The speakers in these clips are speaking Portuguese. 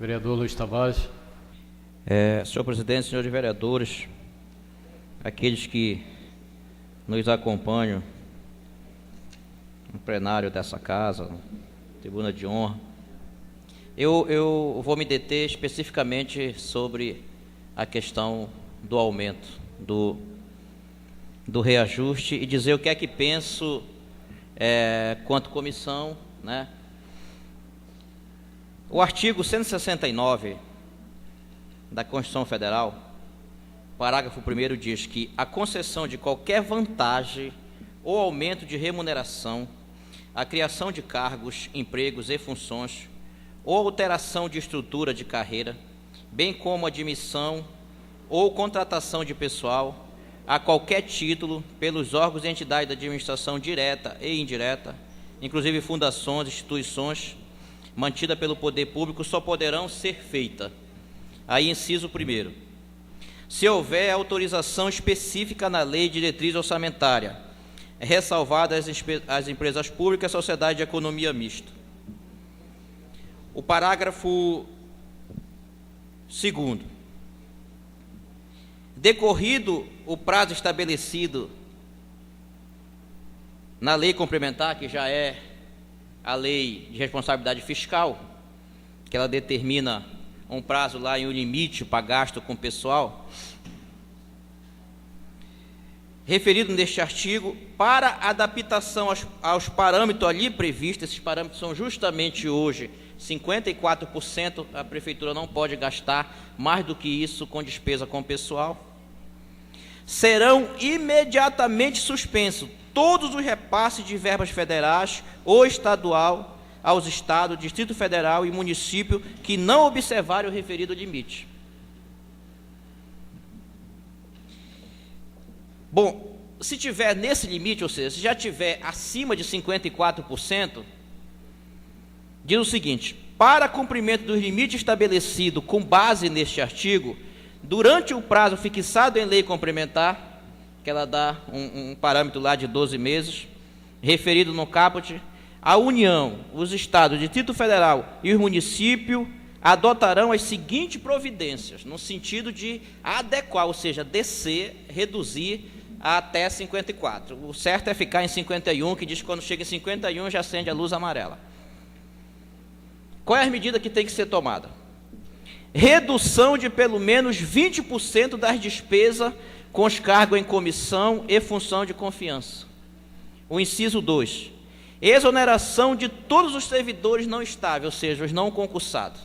Vereador Luiz Tavares. Senhor presidente, senhores vereadores, aqueles que nos acompanham no plenário dessa casa, tribuna de honra, eu vou me deter especificamente sobre a questão do aumento, do reajuste, e dizer o que é que penso quanto comissão, né? O artigo 169 da Constituição Federal, parágrafo 1º, diz que a concessão de qualquer vantagem ou aumento de remuneração, a criação de cargos, empregos e funções, ou alteração de estrutura de carreira, bem como admissão ou contratação de pessoal a qualquer título pelos órgãos e entidades da administração direta e indireta, inclusive fundações, instituições, mantida pelo poder público, só poderão ser feitas. Aí, inciso 1º, se houver autorização específica na lei de diretriz orçamentária, ressalvadas as empresas públicas e a sociedade de economia mista. O parágrafo 2º, decorrido o prazo estabelecido na lei complementar, que já é a lei de responsabilidade fiscal, que ela determina um prazo lá e um limite para gasto com pessoal, referido neste artigo, para adaptação aos parâmetros ali previstos, esses parâmetros são justamente hoje 54%, a prefeitura não pode gastar mais do que isso com despesa com pessoal, serão imediatamente suspensos todos os repasses de verbas federais ou estadual aos estados, Distrito Federal e município que não observarem o referido limite. Bom, se tiver nesse limite, ou seja, se já tiver acima de 54%, diz o seguinte: para cumprimento dos limites estabelecidos com base neste artigo, durante o prazo fixado em lei complementar, que ela dá um parâmetro lá de 12 meses, referido no caput, a União, os Estados, o Distrito Federal e os municípios adotarão as seguintes providências, no sentido de adequar, ou seja, descer, reduzir até 54. O certo é ficar em 51, que diz que quando chega em 51 já acende a luz amarela. Qual é a medida que tem que ser tomada? Redução de pelo menos 20% das despesas com os cargos em comissão e função de confiança. O inciso 2, exoneração de todos os servidores não estáveis, ou seja, os não concursados.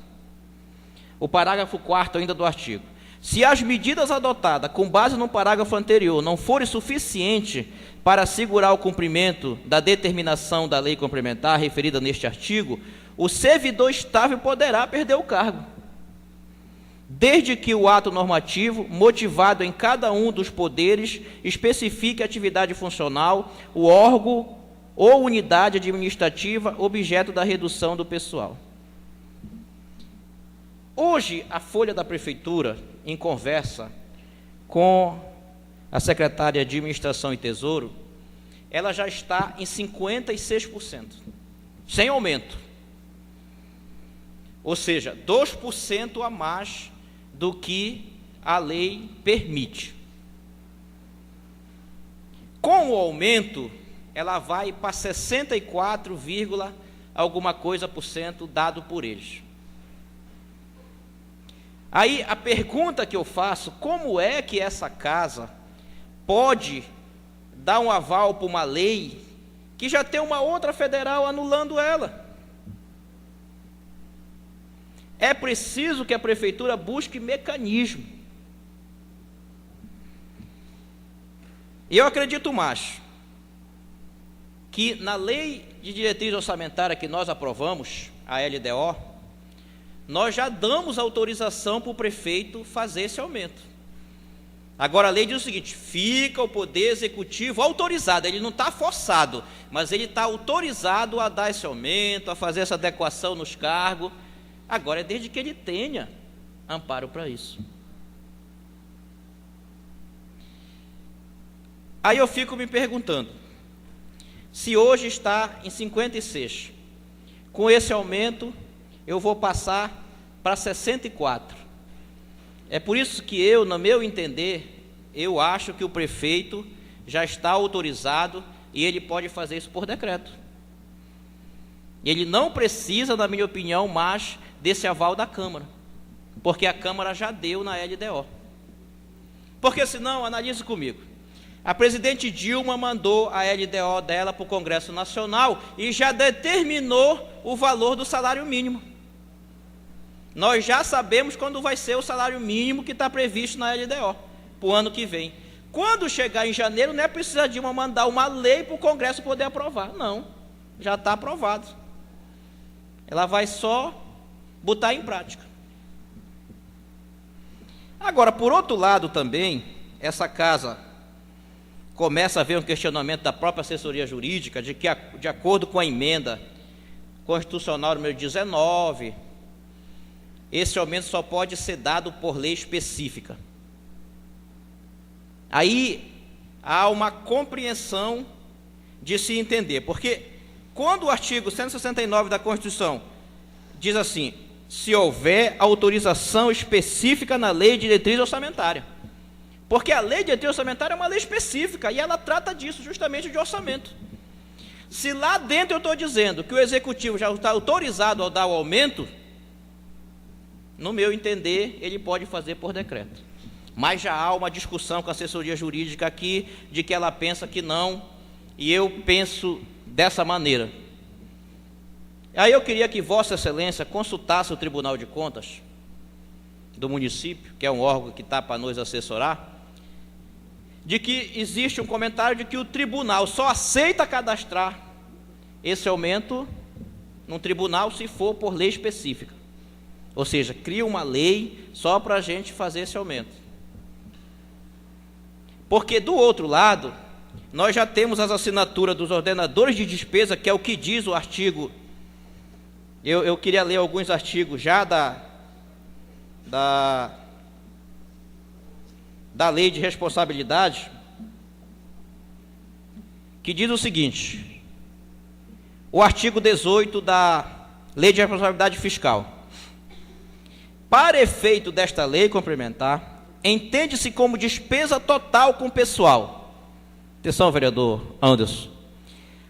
O parágrafo 4º ainda do artigo: se as medidas adotadas com base no parágrafo anterior não forem suficientes para assegurar o cumprimento da determinação da lei complementar referida neste artigo, o servidor estável poderá perder o cargo, desde que o ato normativo, motivado em cada um dos poderes, especifique a atividade funcional, o órgão ou unidade administrativa objeto da redução do pessoal. Hoje, a folha da prefeitura, em conversa com a secretária de Administração e Tesouro, ela já está em 56%, sem aumento. Ou seja, 2% a mais do que a lei permite. Com o aumento, ela vai para 64, alguma coisa por cento dado por eles. Aí a pergunta que eu faço: como é que essa casa pode dar um aval para uma lei que já tem uma outra federal anulando ela? É preciso que a prefeitura busque mecanismo. E eu acredito mais que na lei de diretriz orçamentária que nós aprovamos, a LDO, nós já damos autorização para o prefeito fazer esse aumento. Agora a lei diz o seguinte: fica o poder executivo autorizado, ele não está forçado, mas ele está autorizado a dar esse aumento, a fazer essa adequação nos cargos. Agora é desde que ele tenha amparo para isso. Aí eu fico me perguntando, se hoje está em 56, com esse aumento eu vou passar para 64. É por isso que eu, no meu entender, eu acho que o prefeito já está autorizado e ele pode fazer isso por decreto. Ele não precisa, na minha opinião, mais desse aval da Câmara, porque a Câmara já deu na LDO. Porque senão, analise comigo, a presidente Dilma mandou a LDO dela para o Congresso Nacional e já determinou o valor do salário mínimo. Nós já sabemos quando vai ser o salário mínimo que está previsto na LDO, para o ano que vem. Quando chegar em janeiro, não é preciso a Dilma mandar uma lei para o Congresso poder aprovar. Não, já está aprovado. Ela vai só botar em prática. Agora, por outro lado também, essa casa começa a haver um questionamento da própria assessoria jurídica, de que, de acordo com a emenda constitucional número 19, esse aumento só pode ser dado por lei específica. Aí há uma compreensão de se entender, porque quando o artigo 169 da Constituição diz assim, se houver autorização específica na lei de diretriz orçamentária, porque a lei de diretriz orçamentária é uma lei específica e ela trata disso, justamente de orçamento. Se lá dentro eu estou dizendo que o executivo já está autorizado a dar o aumento, no meu entender, ele pode fazer por decreto. Mas já há uma discussão com a assessoria jurídica aqui, de que ela pensa que não, e eu penso dessa maneira. Aí eu queria que Vossa Excelência consultasse o Tribunal de Contas do município, que é um órgão que está para nos assessorar, de que existe um comentário de que o tribunal só aceita cadastrar esse aumento num tribunal se for por lei específica. Ou seja, cria uma lei só para a gente fazer esse aumento. Porque do outro lado, nós já temos as assinaturas dos ordenadores de despesa, que é o que diz o artigo. Eu queria ler alguns artigos já da lei de responsabilidade, que diz o seguinte, o artigo 18 da lei de responsabilidade fiscal. Para efeito desta lei complementar, entende-se como despesa total com pessoal. Atenção, vereador Anderson.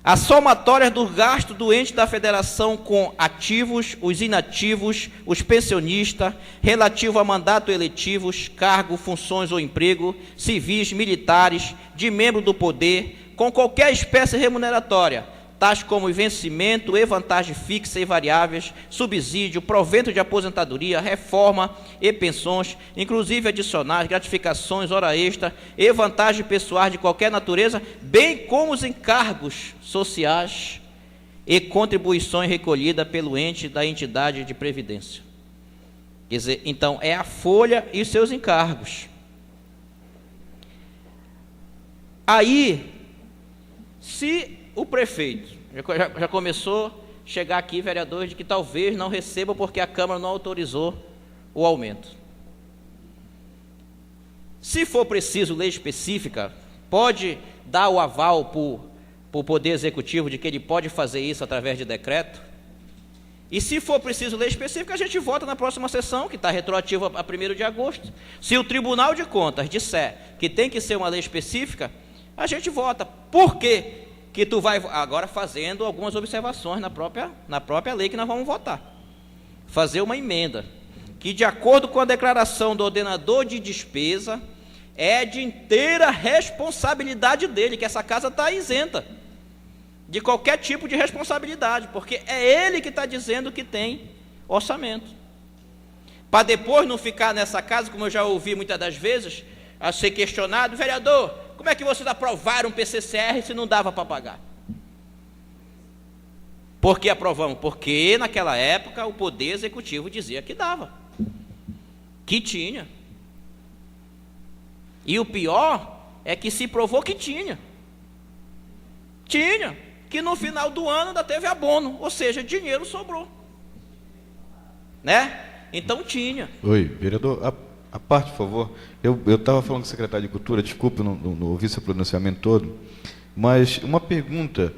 As somatórias do gasto do ente da federação com ativos, os inativos, os pensionistas, relativo a mandato eletivos, cargo, funções ou emprego, civis, militares, de membro do poder, com qualquer espécie remuneratória, tais como vencimento e vantagem fixa e variáveis, subsídio, provento de aposentadoria, reforma e pensões, inclusive adicionais, gratificações, hora extra e vantagens pessoais de qualquer natureza, bem como os encargos sociais e contribuições recolhidas pelo ente da entidade de previdência. Quer dizer, então, é a folha e seus encargos. Aí, se o prefeito, já começou a chegar aqui, vereador, de que talvez não receba porque a Câmara não autorizou o aumento. Se for preciso lei específica, pode dar o aval para o Poder Executivo de que ele pode fazer isso através de decreto. E se for preciso lei específica, a gente vota na próxima sessão, que está retroativa a 1º de agosto. Se o Tribunal de Contas disser que tem que ser uma lei específica, a gente vota. Por quê? Que tu vai agora fazendo algumas observações na própria lei que nós vamos votar. Fazer uma emenda, que de acordo com a declaração do ordenador de despesa, é de inteira responsabilidade dele, que essa casa está isenta de qualquer tipo de responsabilidade, porque é ele que está dizendo que tem orçamento. Para depois não ficar nessa casa, como eu já ouvi muitas das vezes, a ser questionado, vereador, como é que vocês aprovaram um PCCR se não dava para pagar? Por que aprovamos? Porque naquela época o Poder Executivo dizia que dava, que tinha. E o pior é que se provou que tinha, que no final do ano ainda teve abono, ou seja, dinheiro sobrou, né? Então tinha. Oi, vereador, a parte, por favor. Eu estava falando com o secretário de Cultura, desculpe, não ouvi seu pronunciamento todo, mas uma pergunta,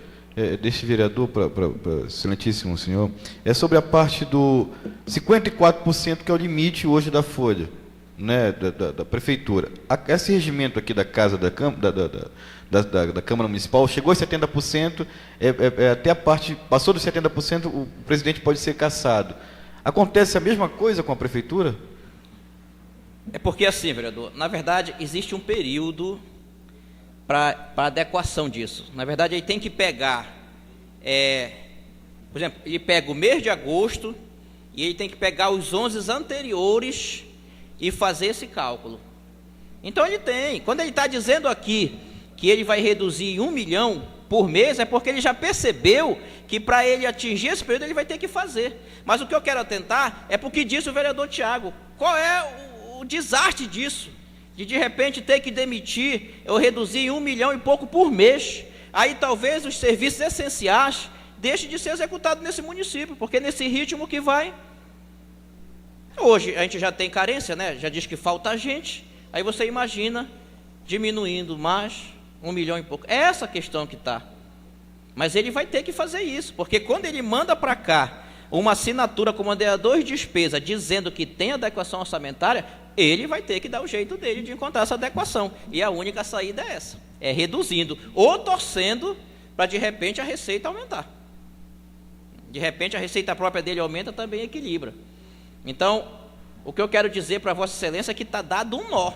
desse vereador para o excelentíssimo senhor, é sobre a parte do 54%, que é o limite hoje da folha, né, da prefeitura. Esse regimento aqui da Casa da Câmara Municipal chegou a 70%, até a parte, passou dos 70%, o presidente pode ser cassado. Acontece a mesma coisa com a prefeitura? É porque assim, vereador, na verdade existe um período para adequação disso. Na verdade, ele tem que pegar, por exemplo, ele pega o mês de agosto e ele tem que pegar os 11 anteriores e fazer esse cálculo. Então ele tem, quando ele está dizendo aqui que ele vai reduzir em 1 milhão por mês, é porque ele já percebeu que para ele atingir esse período ele vai ter que fazer. Mas o que eu quero atentar é porque disse o vereador Tiago, qual é o desastre disso? De repente ter que demitir ou reduzir em 1 milhão e pouco por mês. Aí talvez os serviços essenciais deixem de ser executados nesse município, porque nesse ritmo que vai. Hoje a gente já tem carência, né? Já diz que falta gente. Aí você imagina diminuindo mais 1 milhão e pouco. É essa a questão que está. Mas ele vai ter que fazer isso, porque quando ele manda para cá uma assinatura com moderador de despesa dizendo que tem adequação orçamentária, ele vai ter que dar o jeito dele de encontrar essa adequação. E a única saída é essa, é reduzindo ou torcendo para de repente a receita aumentar. De repente a receita própria dele aumenta, também equilibra. Então, o que eu quero dizer para Vossa Excelência é que está dado um nó.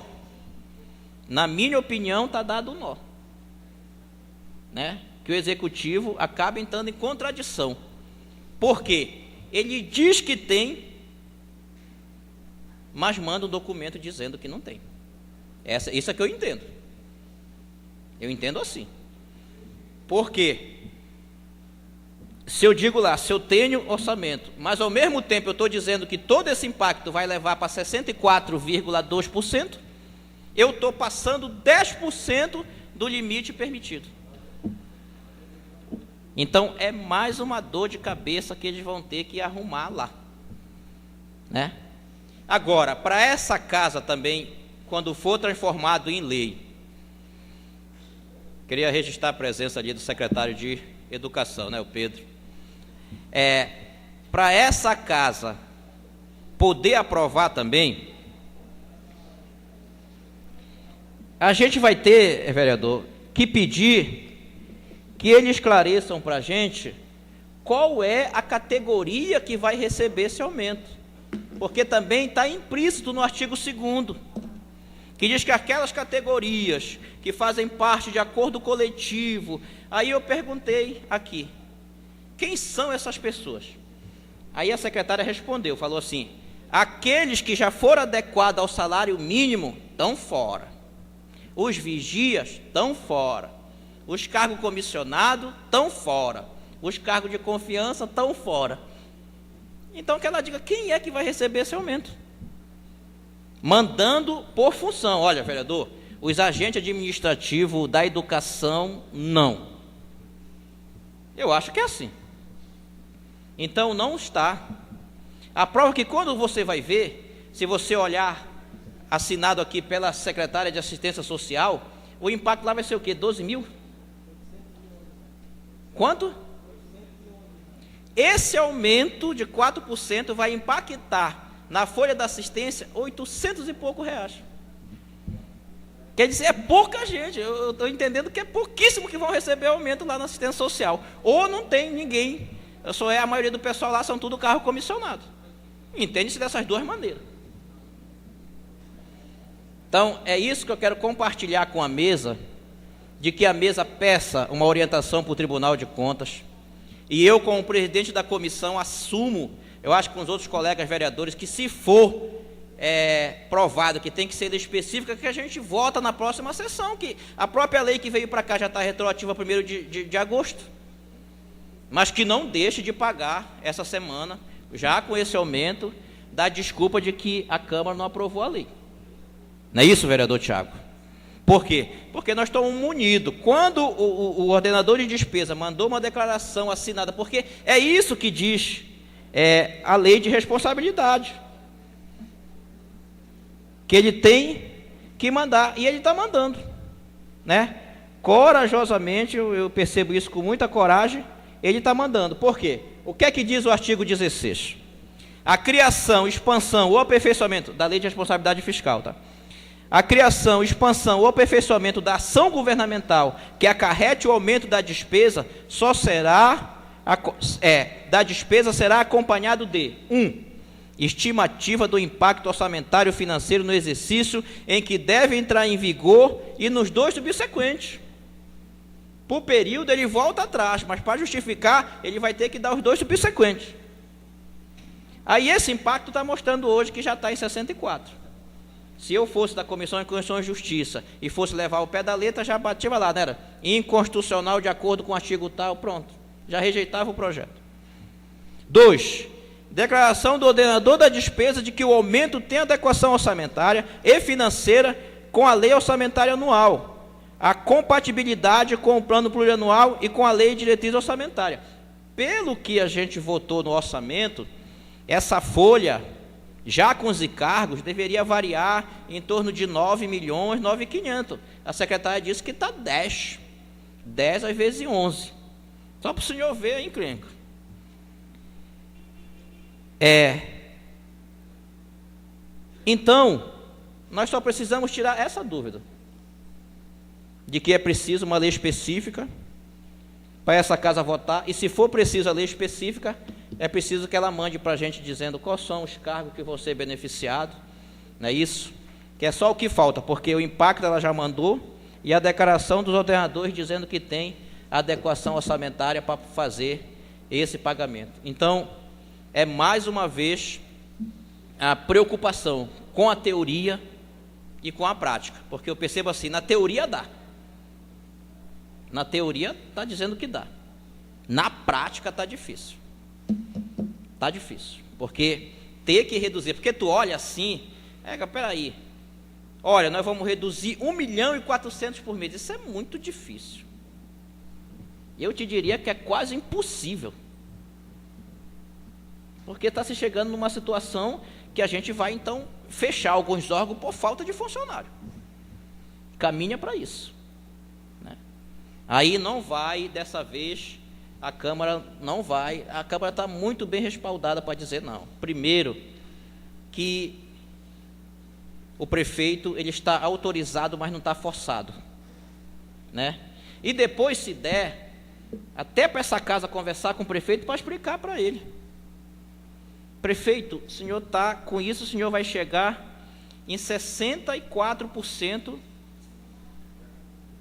Na minha opinião, está dado um nó, né? Que o Executivo acaba entrando em contradição. Por quê? Ele diz que tem, mas manda um documento dizendo que não tem. Isso é que eu entendo. Eu entendo assim. Por quê? Se eu digo lá, se eu tenho orçamento, mas ao mesmo tempo eu estou dizendo que todo esse impacto vai levar para 64,2%, eu estou passando 10% do limite permitido. Então é mais uma dor de cabeça que eles vão ter que arrumar lá, né? Agora, para essa casa também, quando for transformado em lei, queria registrar a presença ali do secretário de Educação, né, o Pedro. Para essa casa poder aprovar também, a gente vai ter, vereador, que pedir que eles esclareçam para a gente qual é a categoria que vai receber esse aumento. Porque também está implícito no artigo 2º, que diz que aquelas categorias que fazem parte de acordo coletivo. Aí eu perguntei aqui, quem são essas pessoas? Aí a secretária respondeu, falou assim, aqueles que já foram adequados ao salário mínimo estão fora, os vigias estão fora, os cargos comissionados estão fora, os cargos de confiança estão fora. Então que ela diga quem é que vai receber esse aumento, mandando por função. Olha, vereador, os agentes administrativos da educação não. Eu acho que é assim. Então não está. A prova é que quando você vai ver, se você olhar assinado aqui pela secretária de Assistência Social, o impacto lá vai ser o quê? 12 mil? Quanto? Esse aumento de 4% vai impactar na folha da assistência 800 e pouco reais. Quer dizer, é pouca gente. Eu estou entendendo que é pouquíssimo que vão receber aumento lá na assistência social. Ou não tem ninguém. A maioria do pessoal lá são tudo carro comissionado. Entende-se dessas duas maneiras. Então, é isso que eu quero compartilhar com a mesa, de que a mesa peça uma orientação para o Tribunal de Contas. E eu, como presidente da comissão, assumo, eu acho que com os outros colegas vereadores, que se for provado que tem que ser específica, que a gente vota na próxima sessão, que a própria lei que veio para cá já está retroativa a 1º de agosto, mas que não deixe de pagar essa semana, já com esse aumento, da desculpa de que a Câmara não aprovou a lei. Não é isso, vereador Tiago? Por quê? Porque nós estamos munidos. Quando o ordenador de despesa mandou uma declaração assinada, porque é isso que diz a lei de responsabilidade, que ele tem que mandar, e ele está mandando, né? corajosamente, eu percebo isso com muita coragem, ele está mandando. Por quê? O que é que diz o artigo 16? A criação, expansão ou aperfeiçoamento da lei de responsabilidade fiscal, tá? A criação, expansão ou aperfeiçoamento da ação governamental que acarrete o aumento da despesa só será será acompanhado de 1. Estimativa do impacto orçamentário financeiro no exercício em que deve entrar em vigor e nos 2 subsequentes. Por período ele volta atrás, mas para justificar ele vai ter que dar os 2 subsequentes. Aí esse impacto está mostrando hoje que já está em 64. Se eu fosse da Comissão de Constituição e Justiça e fosse levar o pé da letra, já batia lá, não era? Inconstitucional de acordo com o artigo tal, pronto. Já rejeitava o projeto. 2. Declaração do ordenador da despesa de que o aumento tem adequação orçamentária e financeira com a lei orçamentária anual, a compatibilidade com o plano plurianual e com a lei de diretriz orçamentária. Pelo que a gente votou no orçamento, essa folha, já com os encargos, deveria variar em torno de 9 milhões, 9.500. A secretária disse que está 10. 10 às vezes 11. Só para o senhor ver a encrenca. Então, nós só precisamos tirar essa dúvida, de que é preciso uma lei específica para essa casa votar, e se for preciso a lei específica, é preciso que ela mande para a gente dizendo quais são os cargos que vão ser beneficiados, não é isso? Que é só o que falta, porque o impacto ela já mandou, e a declaração dos ordenadores dizendo que tem adequação orçamentária para fazer esse pagamento. Então, é mais uma vez a preocupação com a teoria e com a prática, porque eu percebo assim, na teoria dá. Na teoria está dizendo que dá. Na prática está difícil. Está difícil, porque ter que reduzir, porque tu olha assim, peraí, olha, nós vamos reduzir 1.400.000 por mês, isso é muito difícil. Eu te diria que é quase impossível, porque está se chegando numa situação que a gente vai então fechar alguns órgãos por falta de funcionário. Caminha para isso, né? Aí não vai, dessa vez, a Câmara não vai, a Câmara está muito bem respaldada para dizer não. Primeiro, que o prefeito ele está autorizado, mas não está forçado, né? E depois, se der, até para essa casa conversar com o prefeito para explicar para ele. Prefeito, o senhor está com isso, o senhor vai chegar em 64%,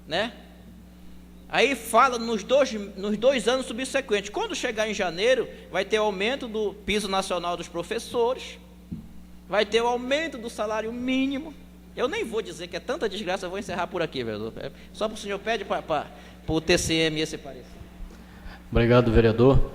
né? Aí fala nos dois anos subsequentes. Quando chegar em janeiro, vai ter aumento do piso nacional dos professores, vai ter o aumento do salário mínimo. Eu nem vou dizer que é tanta desgraça, eu vou encerrar por aqui, vereador. Só para o senhor pede para o TCM esse parecer. Obrigado, vereador.